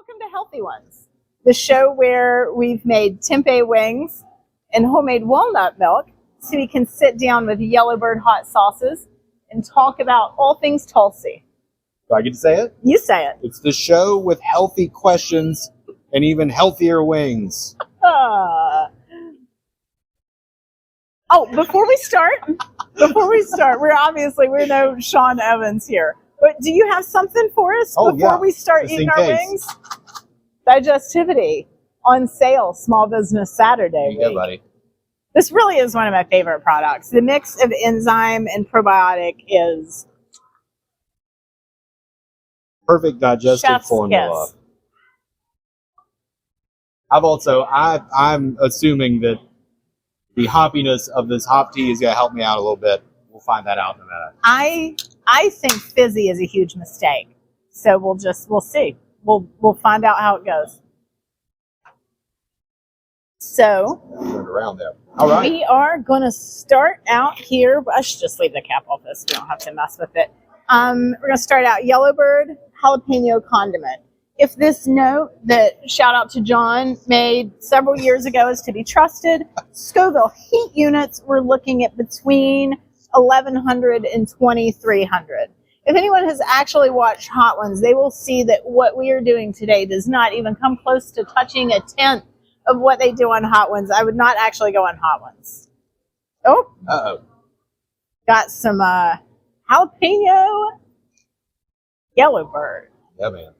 Welcome to Healthy Ones, the show where we've made tempeh wings and homemade walnut milk so we can sit down with Yellowbird hot sauces and talk about all things Tulsi. Do I get to say it? You say it. It's the show with healthy questions and even healthier wings. Before we start, we're no Sean Evans here. But do you have something for us before we start Just eating in our case. wings? Digestivity on sale, Small Business Saturday Yeah, week. buddy. This really is one of my favorite products. The mix of enzyme and probiotic is Perfect digestive chef's formula. kiss. I'm assuming that the hoppiness of this hop tea is going to help me out a little bit. We'll find that out in a minute. I think fizzy is a huge mistake. So we'll see. We'll find out how it goes. So Around there. All right. we are going to start out here. I should just leave the cap off this. We don't have to mess with it. We're going to start out Yellowbird jalapeno condiment. If this note that shout out to John made several years ago is to be trusted, Scoville heat units we're looking at between 1,100 and 2,300. If anyone has actually watched Hot Ones, they will see that what we are doing today does not even come close to touching a tenth of what they do on Hot Ones. I would not actually go on Hot Ones. Oh, Uh-oh. got some jalapeno Yellowbird. Yeah, man.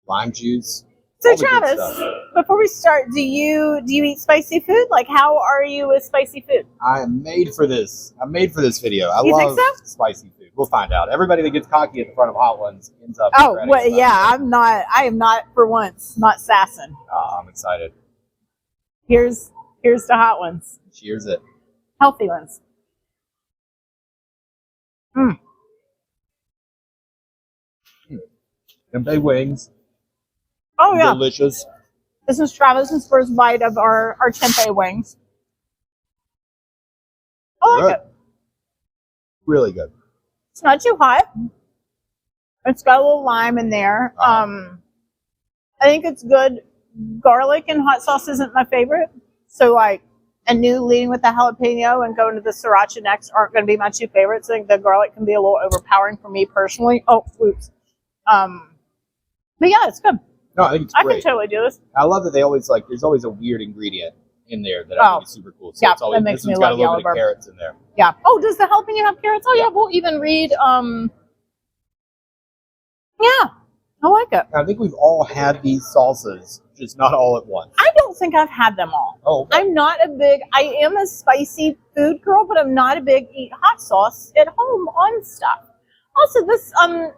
Lime juice. So all the good Travis, stuff. before we start, do you eat spicy food? Like, how are you with spicy food? I am made for this. I'm made for this video. I You think love so? spicy food. We'll find out. Everybody that gets cocky at the front of Hot Ones ends up. Oh, regretting well, it. yeah, I am not for once, not sassing. I'm excited. Here's the Hot Ones, Cheers it. healthy ones. Tempeh wings. Oh yeah, Delicious. this is Travis's first bite of our tempeh wings. I like Good. it. Really good. It's not too hot. It's got a little lime in there. I think it's good. Garlic and hot sauce isn't my favorite. So like a new leading with the jalapeno and going to the sriracha next aren't going to be my two favorites. I think the garlic can be a little overpowering for me personally. Oh, oops. But yeah, it's good. No, I think it's I great. can totally do this. I love that they always there's always a weird ingredient in there that I Oh. think is super cool. So Yeah, it's always, that makes this me one's got a love little bit Yellowbird. of carrots in there. Yeah. Oh, does the jalapeno have carrots? Oh yeah, Yeah. we'll even read. Yeah, I like it. I think we've all had these salsas, just not all at once. I don't think I've had them all. Oh, okay. I am a spicy food girl, but I'm not a big eat hot sauce at home on stuff. Also, this, I'm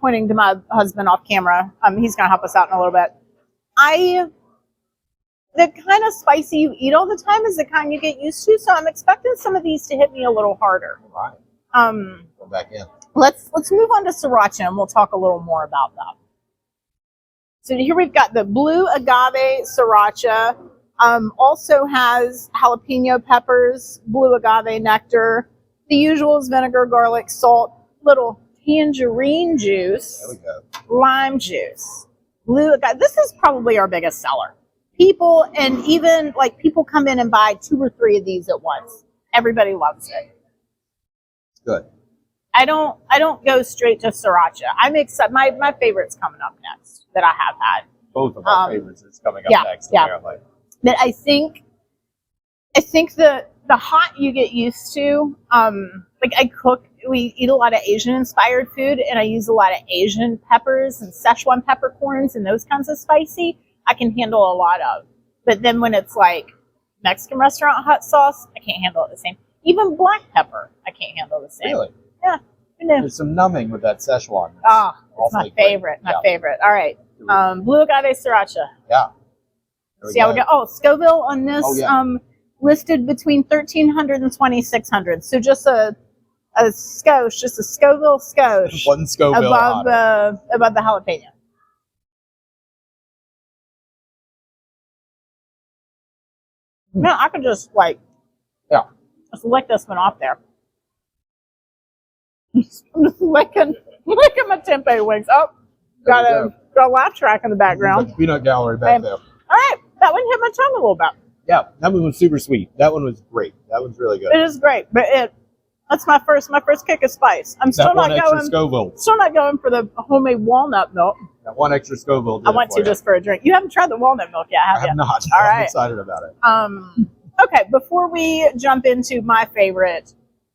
pointing to my husband off camera. He's going to help us out in a little bit. The kind of spicy you eat all the time is the kind you get used to. So I'm expecting some of these to hit me a little harder. All right. Go back in. Let's move on to sriracha and we'll talk a little more about that. So here we've got the blue agave sriracha. Also has jalapeno peppers, blue agave nectar, the usuals: vinegar, garlic, salt, little tangerine juice, There we go. lime juice, blue agave. This is probably our biggest seller. People come in and buy 2 or 3 of these at once. Everybody loves it. Good. I don't go straight to sriracha. I'm excited. My favorite's coming up next that I have had. Both of our favorites is coming up next, yeah. apparently. That I think the hot you get used to. We eat a lot of Asian inspired food, and I use a lot of Asian peppers and Szechuan peppercorns and those kinds of spicy. I can handle a lot of. But then when it's like Mexican restaurant hot sauce, I can't handle it the same. Even black pepper, I can't handle the same. Really? Yeah. Who knew? There's some numbing with that Szechuan. Oh, it's Awfully my great. favorite. My Yeah. favorite. All right. Blue agave sriracha. Yeah. There we See how we go. Oh, Scoville on this listed between 1,300 and 2,600. So just a skosh, just a Scoville skosh One Scoville above the jalapeno. No, I could just just lick this one off there. I'm just licking my tempeh wings. Oh, Got a laugh track in the background. Peanut gallery back there. All right, that one hit my tongue a little bit. Yeah, that one was super sweet. That one was great. That one's really good. It is great, but that's my first kick of spice. I'm still not going. Scoville. Still not going for the homemade walnut milk. That one extra Scoville. I went to just for a drink. You haven't tried the walnut milk yet, have you? I have not. All I'm right. excited about it. Okay, before we jump into my favorite,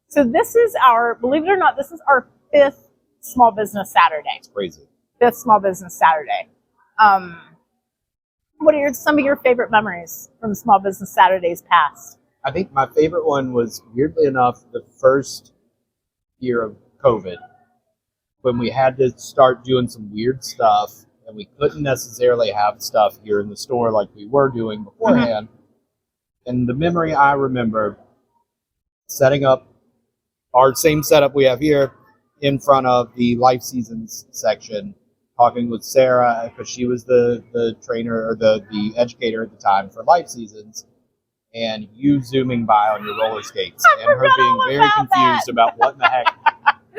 so this is believe it or not, this is our 5th Small Business Saturday. It's crazy. 5th Small Business Saturday. What are some of your favorite memories from Small Business Saturdays past? I think my favorite one was, weirdly enough, the first year of COVID, when we had to start doing some weird stuff, and we couldn't necessarily have stuff here in the store like we were doing beforehand. Mm-hmm. And the memory I remember, setting up our same setup we have here in front of the Life Seasons section, talking with Sarah, because she was the trainer or the educator at the time for Life Seasons, and you zooming by on your roller skates and her being very confused about what in the heck.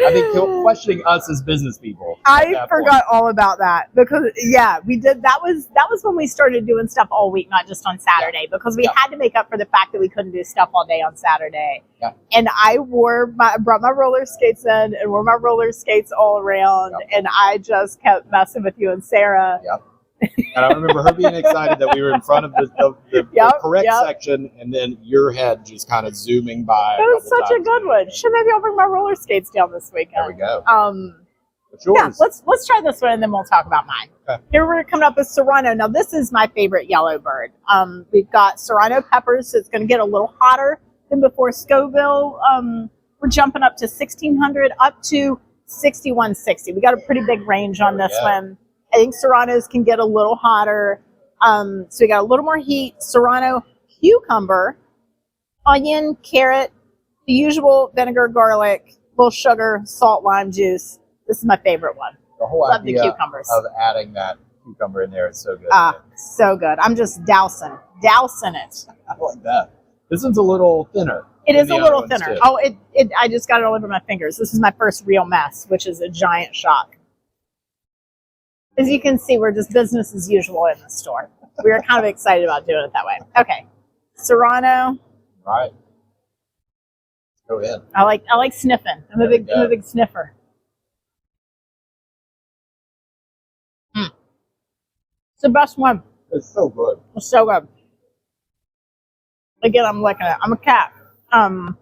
I think questioning us as business people. I forgot all about that because we did. That was when we started doing stuff all week, not just on Saturday, because we had to make up for the fact that we couldn't do stuff all day on Saturday. Yeah. And I brought my roller skates in and wore my roller skates all around, and I just kept messing with you and Sarah. Yep. And I remember her being excited that we were in front of the correct section, and then your head just kind of zooming by. It was such a good one. Maybe I'll bring my roller skates down this weekend. There we go. What's yours? Yeah, let's try this one, and then we'll talk about mine. Okay. Here we're coming up with Serrano. Now this is my favorite Yellowbird. We've got Serrano peppers, so it's going to get a little hotter than before. Scoville, we're jumping up to 1600 up to 6160. We got a pretty big range on this one. I think Serranos can get a little hotter. So we got a little more heat. Serrano cucumber, onion, carrot, the usual vinegar, garlic, little sugar, salt, lime juice. This is my favorite one. The whole idea the cucumbers. Of adding that cucumber in there is so good. So good. I'm just dousing it. I like that. This one's a little thinner. It is a little thinner. Oh, I just got it all over my fingers. This is my first real mess, which is a giant shock. As you can see, we're just business as usual in the store. We were kind of excited about doing it that way. Okay, Serrano. Right. Go ahead. I like sniffing. I'm a big sniffer. It's the best one. It's so good. It's so good. Again, I'm licking it. I'm a cat. And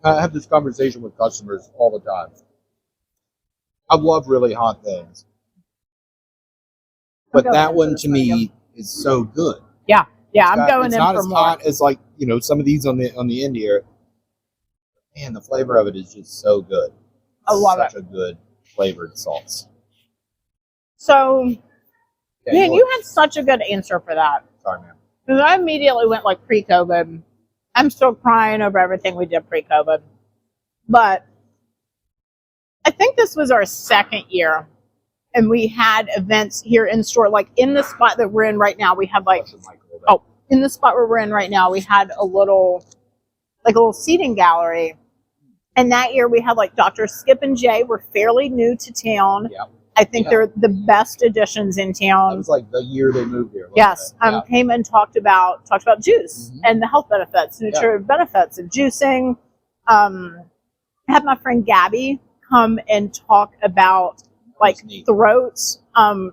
I have this conversation with customers all the time. I love really hot things. But that one to me is so good. Yeah, I'm going in for more. It's not as hot as some of these on the end here. Man, the flavor of it is just so good. I love it. Such a good flavored sauce. So, man, you had such a good answer for that. Sorry, man. Because I immediately went pre-COVID. I'm still crying over everything we did pre-COVID. But I think this was our 2nd year. And we had events here in store, in the spot that we're in right now. We had in the spot where we're in right now, we had a little seating gallery. And that year we had Dr. Skip and Jay were fairly new to town. Yeah. I think they're the best additions in town. That was the year they moved here. Yes. Came and talked about juice and the health benefits, nutritive benefits of juicing. I had my friend Gabby come and talk about throats.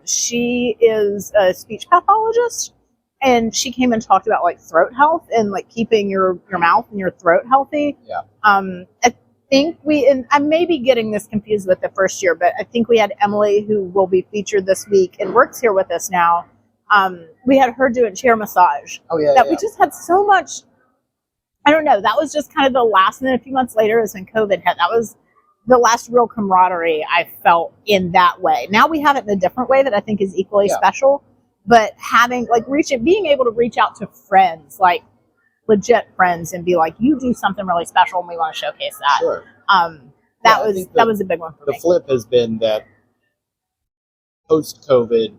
She is a speech pathologist, and she came and talked about throat health and keeping your mouth and your throat healthy. Yeah. I think I may be getting this confused with the first year, but I think we had Emily, who will be featured this week and works here with us now. We had her doing chair massage. Oh yeah. We just had so much. I don't know. That was just kind of the last, and then a few months later is when COVID hit. That was the last real camaraderie I felt in that way. Now we have it in a different way that I think is equally special, but having being able to reach out to friends, legit friends, and be you do something really special and we want to showcase that. Sure. That was a big one for me. The flip has been that post-COVID,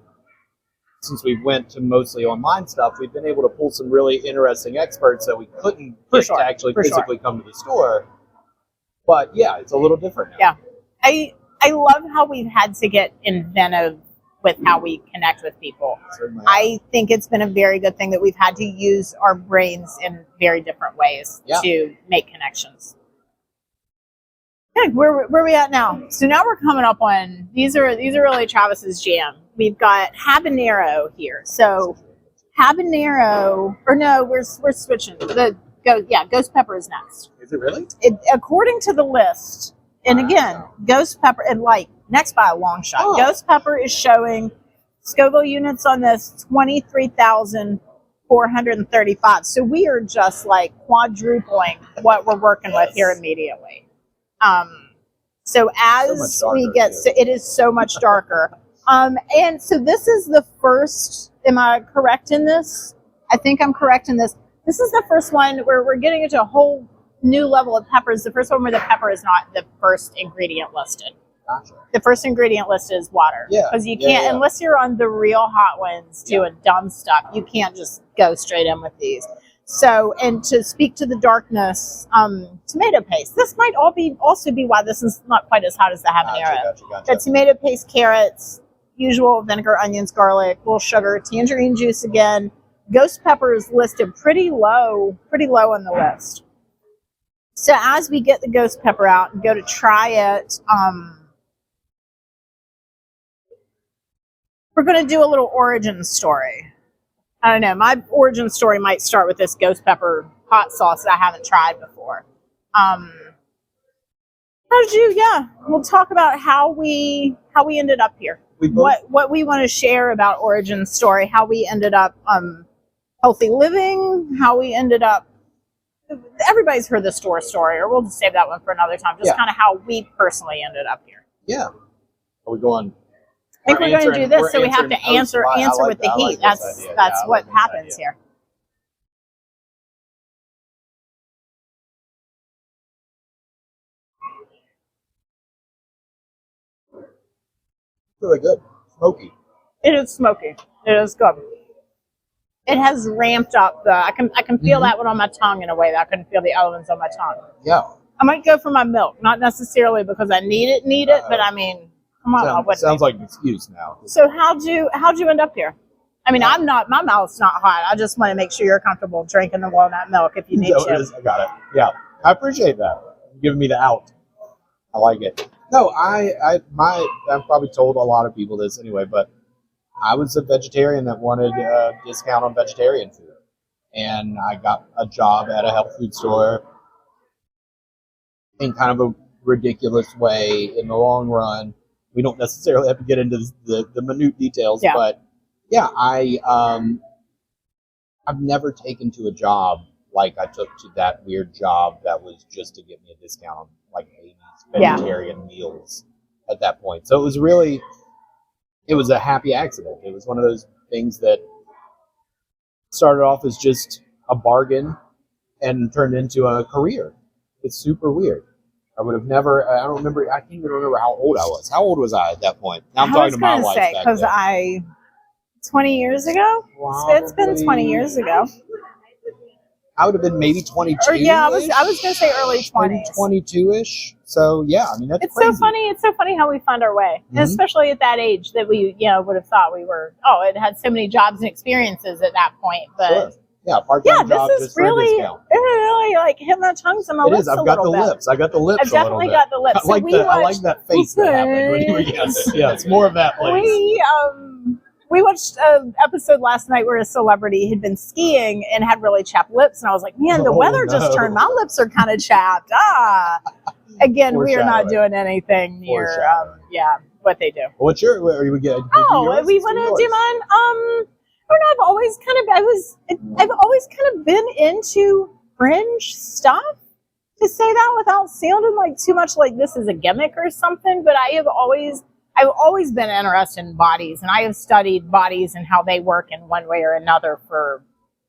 since we went to mostly online stuff, we've been able to pull some really interesting experts that we couldn't to actually physically come to the store. But yeah, it's a little different now. Yeah. I I love how we've had to get inventive with how we connect with people. Certainly. I think it's been a very good thing that we've had to use our brains in very different ways to make connections. Okay, where are we at now? So now we're coming up on these are really Travis's jam. We've got habanero here. So habanero, or no, we're switching. Ghost pepper is next. Is it really? According to the list, and again, ghost pepper, and like next by a long shot. Oh. Ghost pepper is showing Scoville units on this 23,435. So we are just like quadrupling what we're working with here immediately. So as we get, it is so much darker. And so this is the first, am I correct in this? I think I'm correct in this. This is the first one where we're getting into a whole new level of peppers. The first one where the pepper is not the first ingredient listed. Gotcha. The first ingredient listed is water. Yeah. Because you can't, unless you're on the real hot ones doing dumb stuff, you can't just go straight in with these. So, and to speak to the darkness, tomato paste. This might also be why this is not quite as hot as the habanero. Gotcha. The tomato paste, carrots, usual vinegar, onions, garlic, a little sugar, tangerine juice again. Ghost pepper is listed pretty low on the list. So as we get the ghost pepper out and go to try it, we're going to do a little origin story. I don't know. My origin story might start with this ghost pepper hot sauce that I haven't tried before. We'll talk about how we ended up here. What we want to share about origin story, how we ended up healthy living, how we ended up. Everybody's heard the store story, or we'll just save that one for another time. Just kind of how we personally ended up here. Yeah. Are we going? I think we're going to do this, so we have to answer with the heat. That's what happens here. Really good. Smoky. It is smoky. It is good. It has ramped up I can feel that one on my tongue in a way that I couldn't feel the other ones on my tongue. Yeah. I might go for my milk, not necessarily because I need it, but I mean, come on. Sounds like an excuse now. So how'd you end up here? I mean, my mouth's not hot. I just want to make sure you're comfortable drinking the walnut milk if you need to. I got it. Yeah. I appreciate that. You're giving me the out. I like it. No, I've probably told a lot of people this anyway, but I was a vegetarian that wanted a discount on vegetarian food. And I got a job at a health food store in kind of a ridiculous way in the long run. We don't necessarily have to get into the minute details, but yeah, I've never taken to a job like I took to that weird job that was just to get me a discount on like 80 vegetarian meals at that point. So it was a happy accident. It was one of those things that started off as just a bargain and turned into a career. It's super weird. I would have never, I can't even remember how old I was. How old was I at that point? Now I'm talking to my wife. Because 20 years ago? Probably, it's been 20 years ago. I would have been maybe 22. Or I was going to say early 20s. 22-ish. So yeah, I mean, that's it's crazy. So funny. It's so funny how we find our way, especially at that age that we, would have thought we were. Oh, it had so many jobs and experiences at that point, but. Sure. Yeah, part-time job this is just for a discount. Really like hitting my tongues on my lips. I've got the lips. I got the lips. I've definitely got the lips. I like that face that happened when you were yes, more of that, please. We watched an episode last night where a celebrity had been skiing and had really chapped lips, and I was like, man, the weather just turned. My lips are kind of chapped. Again, we are not doing anything near what they do. What's your? Where we get? We want to do mine. I don't know. I've always kind of been into fringe stuff. To say that without sounding like too much like this is a gimmick or something, but I've always been interested in bodies, and I have studied bodies and how they work in one way or another for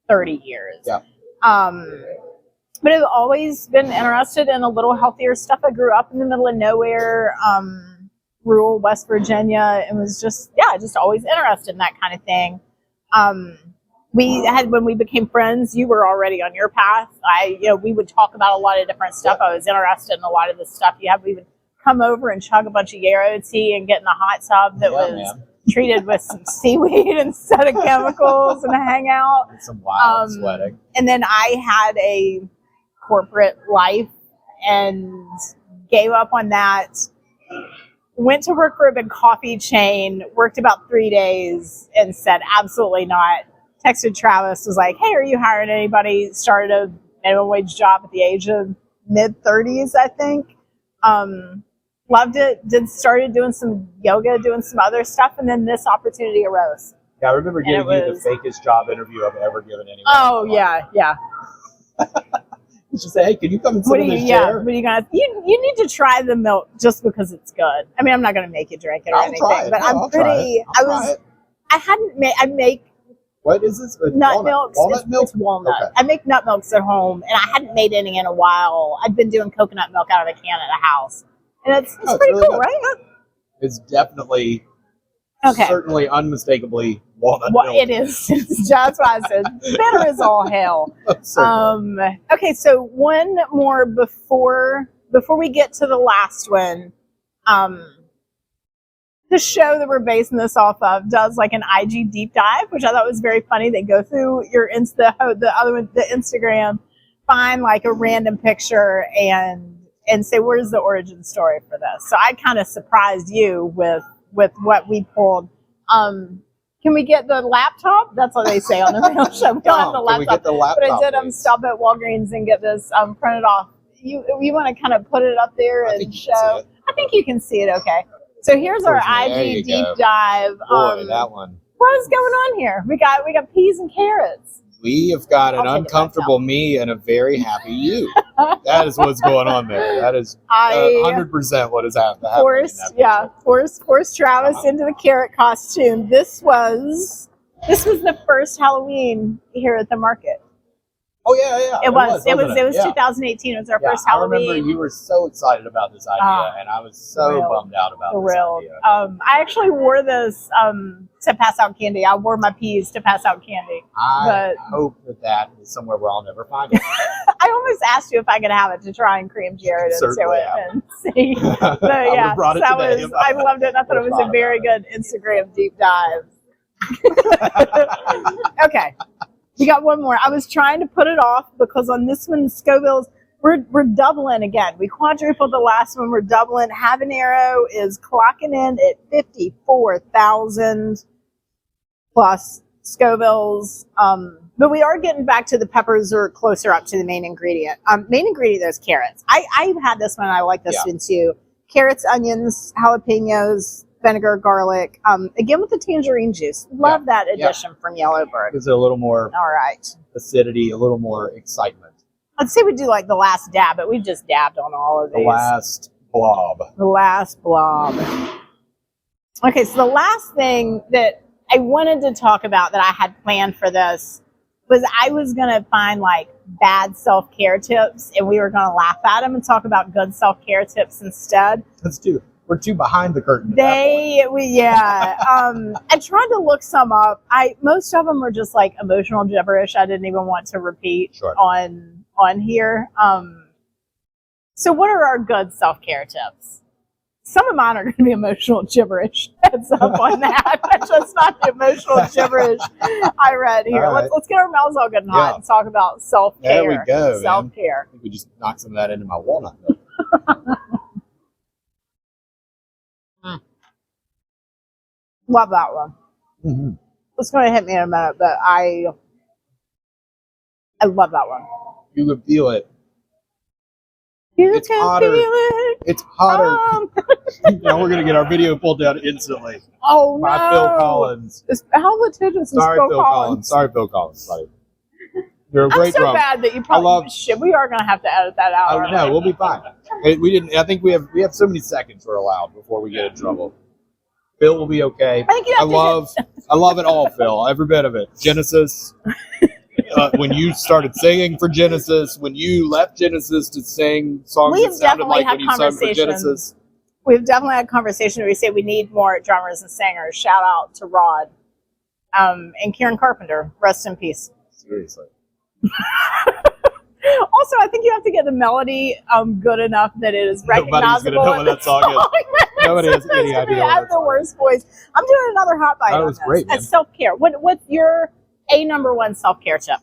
30 years. Yeah. But I've always been interested in a little healthier stuff. I grew up in the middle of nowhere, rural West Virginia, and was just always interested in that kind of thing. When we became friends, you were already on your path. We would talk about a lot of different stuff. I was interested in a lot of the stuff you have. We would come over and chug a bunch of yarrow tea and get in a hot tub that was treated with some seaweed instead of chemicals and hang out. And some wild sweating. And then I had a corporate life and gave up on that. Went to work for a big coffee chain, worked about 3 days and said, absolutely not. Texted Travis, was like, hey, are you hiring anybody? Started a minimum wage job at the age of mid-30s, I think. Loved it. Started doing some yoga, doing some other stuff, and then this opportunity arose. Yeah, I remember giving you the fakest job interview I've ever given anyone. Oh, yeah. You should say, hey, can you come and sit in this chair? What are you gonna? You need to try the milk just because it's good. I mean, I'm not gonna make you drink it or anything, but I'm pretty. I hadn't made. I make. What is this? Nut milk. Walnut milk? It's walnut. Okay. I make nut milks at home, and I hadn't made any in a while. I'd been doing coconut milk out of a can at a house, and it's pretty really cool, right? It's definitely, certainly, unmistakably walnut milk. It is. That's why I said bitter as all hell. Okay, so one more before we get to the last one. The show that we're basing this off of does like an IG deep dive, which I thought was very funny. They go through your the Instagram, find like a random picture and say, where's the origin story for this? So I kind of surprised you with what we pulled. Can we get the laptop? That's what they say on the real show. We don't have the laptop. Can we get the laptop, but I did stop at Walgreens and get this printed off. You want to kind of put it up there and show? I think you can see it okay. So here's our IG deep dive. Boy, that one. What is going on here? We got peas and carrots. We have got an uncomfortable me and a very happy you. That is what's going on there. That is 100% what is happening. Forced Travis into the carrot costume. This was the first Halloween here at the market. Oh yeah. It was 2018. It was our first Halloween. I remember you were so excited about this idea, and I was so bummed out about this idea. I actually wore this to pass out candy. I wore my peas to pass out candy. I hope that is somewhere where I'll never find it. I almost asked you if I could have it to try and cream Jared into it and see. But yeah, I loved it. And I thought it was a very good Instagram deep dive. Okay. We got one more. I was trying to put it off because on this one, Scoville's, we're doubling again. We quadrupled the last one. We're doubling. Habanero is clocking in at 54,000 plus Scoville's. But we are getting back to the peppers or closer up to the main ingredient. Main ingredient, there's carrots. I've had this one. I like this one too. Carrots, onions, jalapenos, vinegar, garlic, again with the tangerine juice. Love that addition from Yellowbird. Gives it a little more acidity, a little more excitement. I'd say we do like the last dab, but we've just dabbed on all of these. The last blob. Okay, so the last thing that I wanted to talk about that I had planned for this was I was going to find like bad self-care tips and we were going to laugh at them and talk about good self-care tips instead. Let's do it. We're too behind the curtain. I tried to look some up. Most of them were just like emotional gibberish. I didn't even want to repeat on here. So what are our good self-care tips? Some of mine are going to be emotional gibberish. Heads up on that. That's just not the emotional gibberish I read here. Right. Let's get our mouths all good and hot and talk about self-care. There we go. Self-care. I think we just knocked some of that into my walnut milk. Love that one. Mm-hmm. It's going to hit me in a minute, but I love that one. You could feel it. It's hotter. Feel it. It's hotter. Now we're going to get our video pulled down instantly. Oh, by Phill Collins. How litigious is Phill Collins? Sorry, Phill Collins. Buddy. You're a great drummer. Bad that you probably should. We are going to have to edit that out. Oh, no, we'll be fine. We didn't. I think we have so many seconds we're allowed before we get in trouble. Phill will be okay. I love it all, Phill. Every bit of it. Genesis. When you started singing for Genesis, when you left Genesis to sing songs that sounded like when you sung for Genesis. We've definitely had conversation where we say we need more drummers and singers. Shout out to Rod and Karen Carpenter. Rest in peace. Seriously. Also, I think you have to get the melody good enough that it is recognizable. Nobody's gonna know what that song is. Nobody has any idea. I have the worst voice. I'm doing another hot bite. That was great, man. Self-care. What's your number one self-care tip?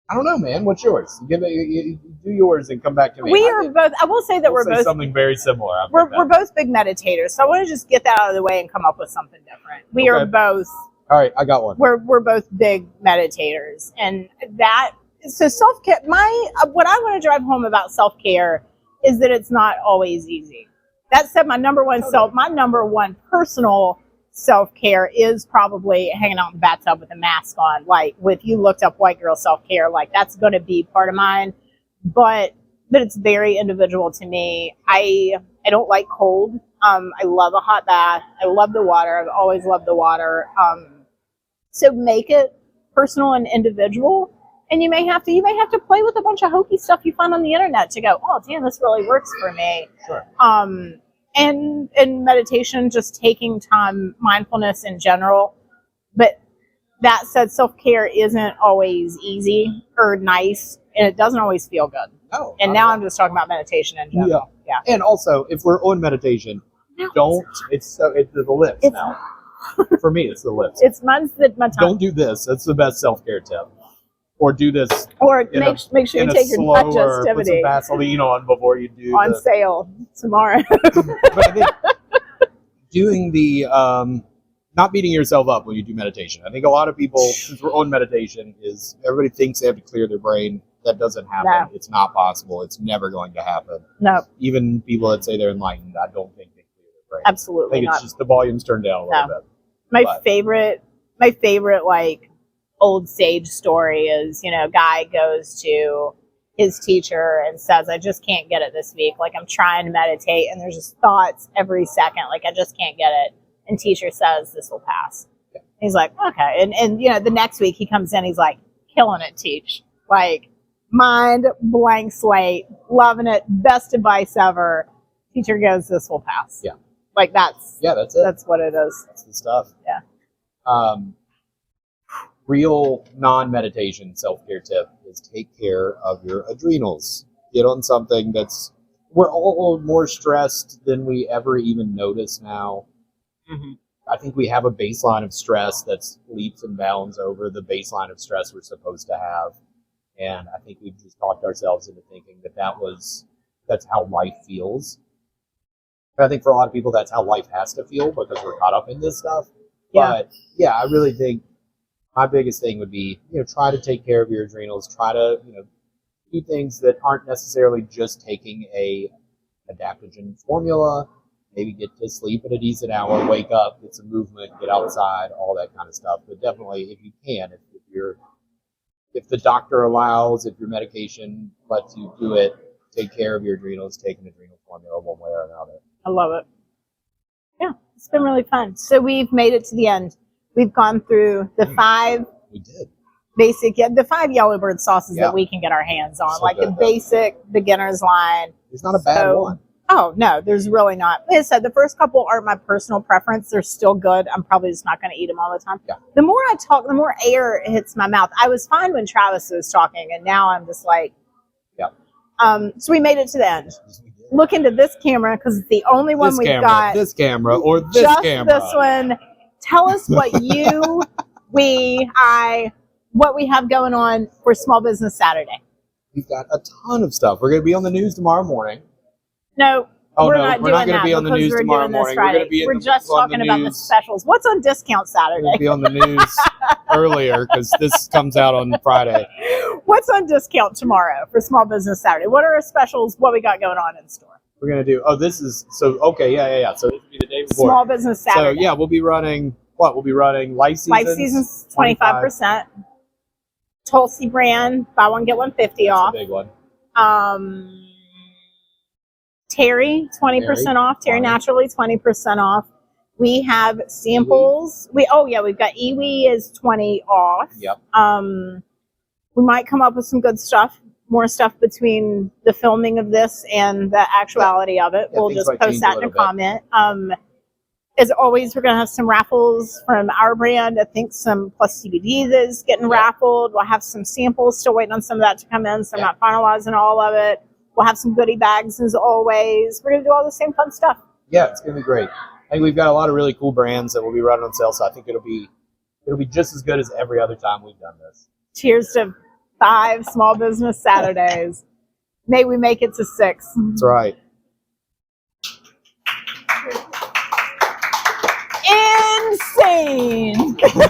I don't know, man. What's yours? You do yours and come back to me. We are both. I will say that we're say both something very similar. We're both big meditators, so I want to just get that out of the way and come up with something different. We are both. All right, I got one. We're both big meditators, and so self-care. What I want to drive home about self-care is that it's not always easy. That said, my number one personal self-care is probably hanging out in the bathtub with a mask on. Like, if you looked up white girl self-care, like that's going to be part of mine, but it's very individual to me. I don't like cold. I love a hot bath. I love the water. I've always loved the water. So make it personal and individual. And you may have to play with a bunch of hokey stuff you find on the internet to go, oh damn, this really works for me. Sure. And meditation, just taking time, mindfulness in general. But that said, self-care isn't always easy or nice, and it doesn't always feel good. No. And now I'm just talking about meditation in general. Yeah. And also, if we're on meditation, it's the lips now. For me, it's the lips. It's my tongue. Don't do this. That's the best self-care tip. Or do this. Or make sure you take your digestivity. Put some Vaseline on before you do. On sale tomorrow. But I think doing the not beating yourself up when you do meditation. I think a lot of people, since we're on meditation, is everybody thinks they have to clear their brain. That doesn't happen. No. It's not possible. It's never going to happen. No. Even people that say they're enlightened, I don't think they clear their brain. Absolutely I think it's just the volume's turned down a little bit. My favorite like old sage story is, guy goes to his teacher and says, I just can't get it this week. Like, I'm trying to meditate and there's just thoughts every second. Like, I just can't get it. And teacher says, this will pass. Yeah. He's like, okay. And the next week he comes in, he's like, killing it, teach. Like, mind blank slate, loving it, best advice ever. Teacher goes, this will pass. Yeah. Like, that's it. That's what it is. That's the stuff. Yeah. Real non-meditation self-care tip is take care of your adrenals. Get on something we're all more stressed than we ever even notice now. Mm-hmm. I think we have a baseline of stress that's leaps and bounds over the baseline of stress we're supposed to have. And I think we've just talked ourselves into thinking that's how life feels. And I think for a lot of people, that's how life has to feel because we're caught up in this stuff. Yeah. But yeah, I really think my biggest thing would be, try to take care of your adrenals. Try to, do things that aren't necessarily just taking a adaptogen formula. Maybe get to sleep at a decent hour, wake up, get some movement, get outside, all that kind of stuff. But definitely, if you can, if the doctor allows, if your medication lets you do it, take care of your adrenals, take an adrenal formula one way or another. I love it. Yeah, it's been really fun. So we've made it to the end. We've gone through the 5 the 5 Yellowbird sauces that we can get our hands on, so the basic beginner's line. There's not a bad one. Oh, no, there's really not. Like I said, the first couple aren't my personal preference. They're still good. I'm probably just not going to eat them all the time. Yeah. The more I talk, the more air hits my mouth. I was fine when Travis was talking, and now I'm just like, so we made it to the end. Look into this camera because it's the only one we've got. This camera or this just camera. This one. Tell us what what we have going on for Small Business Saturday. We've got a ton of stuff. We're going to be on the news tomorrow morning. No, we're not going to be on the news tomorrow morning. We're just talking about the specials. What's on discount Saturday? We're going to be on the news earlier because this comes out on Friday. What's on discount tomorrow for Small Business Saturday? What are our specials? What we got going on in store? We're going to do, So this will be the day before. Small Business Saturday. So we'll be running, We'll be running Life Seasons 25%. Tulsi brand, buy one, get one 50 off. That's a big one. Terry, 20% off. Terry Naturally, 20% off. We have samples. We've got Iwi is 20 off. Yep. We might come up with some good stuff, more stuff between the filming of this and the actuality of it. We'll just post that in a comment. As always, we're going to have some raffles from our brand. I think some Plus CBD is getting raffled. We'll have some samples, still waiting on some of that to come in, so I'm not finalizing all of it. We'll have some goodie bags as always. We're going to do all the same fun stuff. Yeah, it's going to be great. I think we've got a lot of really cool brands that will be running on sale, so I think it'll be just as good as every other time we've done this. Cheers to 5 Small Business Saturdays. May we make it to 6. That's right. Insane. Now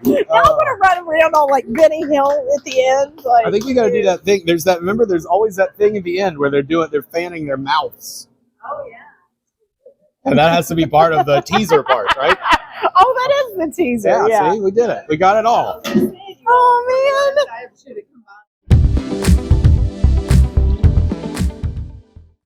I'm gonna run around on like Benny Hill at the end. Like, I think we got to do that thing. There's always that thing at the end where they're fanning their mouths. Oh yeah. And that has to be part of the teaser part, right? Oh, that is the teaser. Yeah, see, we did it. We got it all. Oh